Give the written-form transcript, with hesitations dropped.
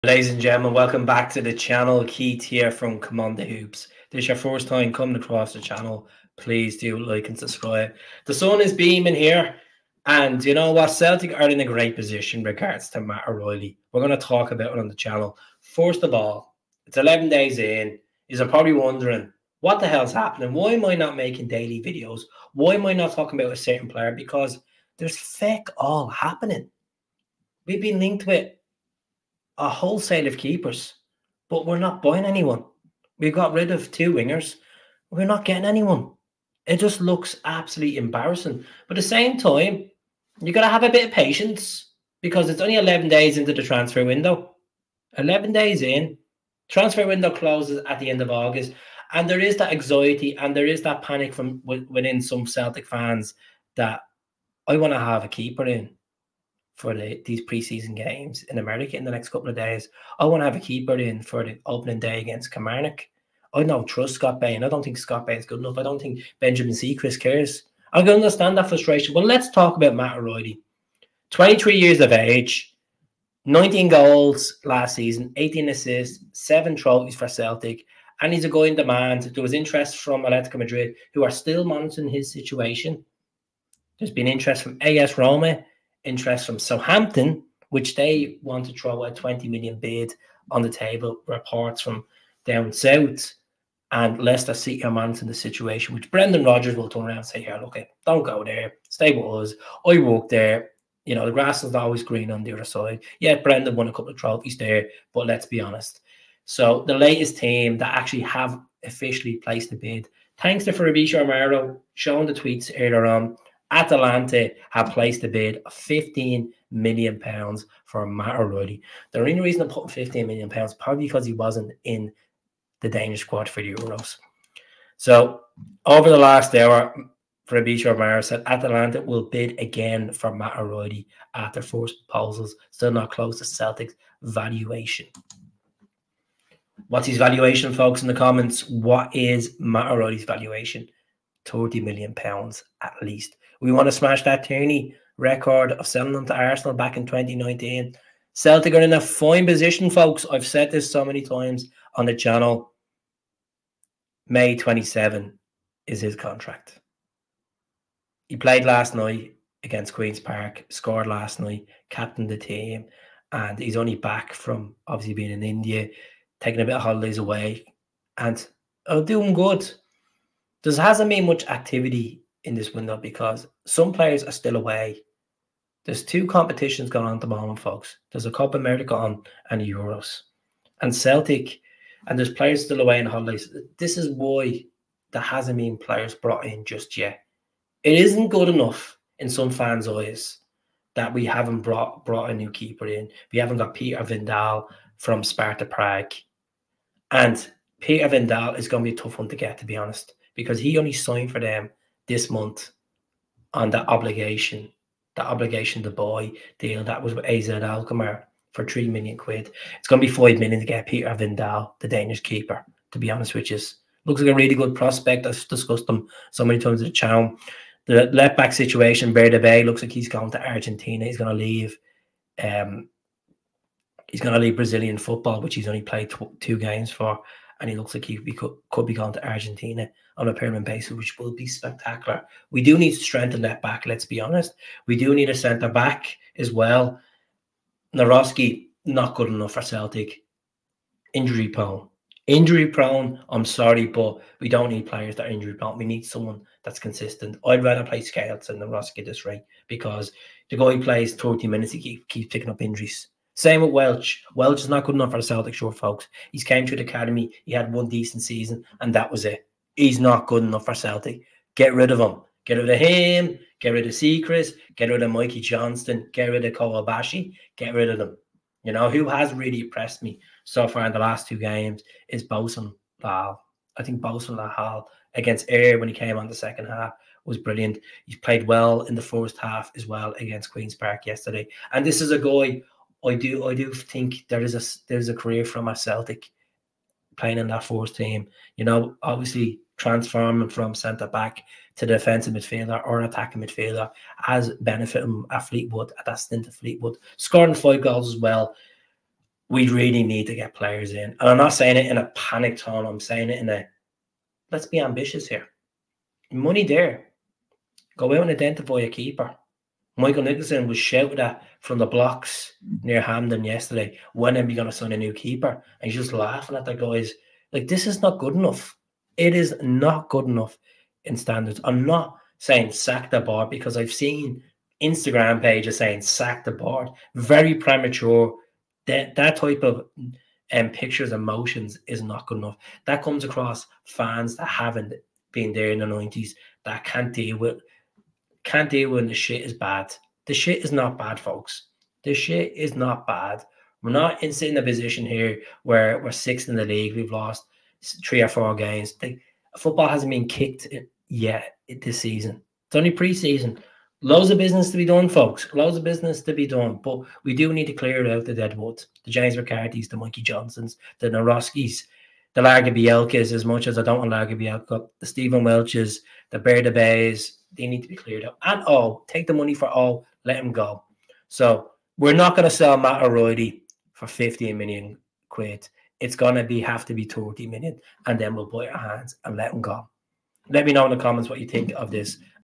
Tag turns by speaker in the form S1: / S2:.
S1: Ladies and gentlemen, welcome back to the channel. Keith here from Come On The Hoops. If this is your first time coming across the channel, please do like and subscribe. The sun is beaming here, and you know what? Celtic are in a great position in regards to Matt O'Reilly. We're going to talk about it on the channel. First of all, it's 11 days in. You're probably wondering, what the hell's happening? Why am I not making daily videos? Why am I not talking about a certain player? Because there's feck all happening. We've been linked with a wholesale of keepers, but we're not buying anyone. We've got rid of two wingers. We're not getting anyone. It just looks absolutely embarrassing. But at the same time, you got to have a bit of patience because it's only 11 days into the transfer window. 11 days in, transfer window closes at the end of August, and there is that anxiety and there is that panic from within some Celtic fans that I want to have a keeper in for these preseason games in America in the next couple of days. I want to have a keeper in for the opening day against Kilmarnock. I don't trust Scott Bain. I don't think Scott Bain is good enough. I don't think Benjamin Seacrest cares. I can understand that frustration. But let's talk about Matt O'Reilly. 23 years of age, 19 goals last season, 18 assists, 7 trophies for Celtic, and he's a guy in demand. There was interest from Atletico Madrid, who are still monitoring his situation. There's been interest from AS Roma, interest from Southampton, which they want to throw a 20 million bid on the table. Reports from down south, and Leicester City are monitoring the situation, which Brendan Rodgers will turn around and say, "Here, look, don't go there. Stay with us. I work there. You know, the grass is always green on the other side." Yeah, Brendan won a couple of trophies there, but let's be honest. So the latest team that actually have officially placed a bid, thanks to FABRIZIO Romano, showing the tweets earlier on, ATALANTA have placed a bid of £15 million for Matt O'Reilly. The only reason I'm putting £15 million probably because he wasn't in the Danish squad for the Euros. So over the last hour, FABRIZIO Romano said ATALANTA will bid again for Matt O'Reilly after first proposals still not close to Celtic's valuation. What's his valuation, folks, in the comments? What is Matt O'Reilly's valuation? £30 million at least. We want to smash that Tierney record of selling them to Arsenal back in 2019. Celtic are in a fine position, folks. I've said this so many times on the channel. May 27 is his contract. He played last night against Queen's Park, scored last night, captained the team, and he's only back from obviously being in India, taking a bit of holidays away, and doing good. There hasn't been much activity in this window because some players are still away. There's 2 competitions going on at the moment, folks. There's a Copa America on and Euros. And Celtic, and there's players still away on holidays. This is why there hasn't been players brought in just yet. It isn't good enough in some fans' eyes that we haven't brought a new keeper in. We haven't got Peter Vindal from Sparta Prague. And Peter Vindal is going to be a tough one to get, to be honest, because he only signed for them this month on that obligation to buy deal that was with AZ Alkmaar for £3 million. It's going to be £5 million to get Peter Vindal, the Danish keeper, to be honest, which is looks like a really good prospect. I've discussed them so many times at the channel. The left back situation, Verde Bay, looks like he's going to Argentina. He's going to leave. He's going to leave Brazilian football, which he's only played 2 games for. And he looks like he could be going to Argentina on a permanent basis, which will be spectacular. We do need to strengthen that back, let's be honest. We do need a centre-back as well. Naroski, not good enough for Celtic. Injury prone. Injury prone, I'm sorry, but we don't need players that are injury prone. We need someone that's consistent. I'd rather play Scales than Naroski at this rate because the guy plays 30 minutes, he keeps picking up injuries. Same with Welch. Welch is not good enough for the Celtic, sure, folks. He's came through the academy. He had 1 decent season, and that was it. He's not good enough for Celtic. Get rid of him. Get rid of him. Get rid of Seacrest. Get rid of Mikey Johnston. Get rid of Kowabashi. Get rid of them. You know, who has really impressed me so far in the last 2 games is Bosun Lal. I think Bosun Lal against Ayr when he came on the second half was brilliant. He's played well in the first half as well against Queen's Park yesterday. And this is a guy I do think there's a career from a Celtic playing in that first team. You know, obviously transforming from centre back to defensive midfielder or attacking midfielder has benefited him at Fleetwood, at that stint at Fleetwood. Scoring 5 goals as well. we really need to get players in. And I'm not saying it in a panic tone. I'm saying it in a, let's be ambitious here. Money there. Go out and identify a keeper. Michael Nicholson was shouted at from the blocks near Hampden yesterday. When are we going to sign a new keeper? And he's just laughing at the guys. Like, this is not good enough. It is not good enough in standards. I'm not saying sack the board, because I've seen Instagram pages saying sack the board. Very premature. That type of pictures and motions is not good enough. That comes across fans that haven't been there in the 90s, that can't deal with when the shit is bad. The shit is not bad, folks. The shit is not bad. We're not in a position here where we're sixth in the league. We've lost 3 or 4 games. Football hasn't been kicked yet this season. It's only pre-season. Loads of business to be done, folks. Loads of business to be done. But we do need to clear out the deadwood. The James McCarthy's, the Mikey Johnsons, the Naroskis, the Larga Bielkas, as much as I don't want Larga Bielka, the Stephen Welches, the Berda Bays, they need to be cleared up. And take the money for all, let him go. So we're not going to sell Matt O'Reilly for 15 million quid. It's going to have to be 30 million, and then we'll bite our hands and let him go. Let me know in the comments what you think of this.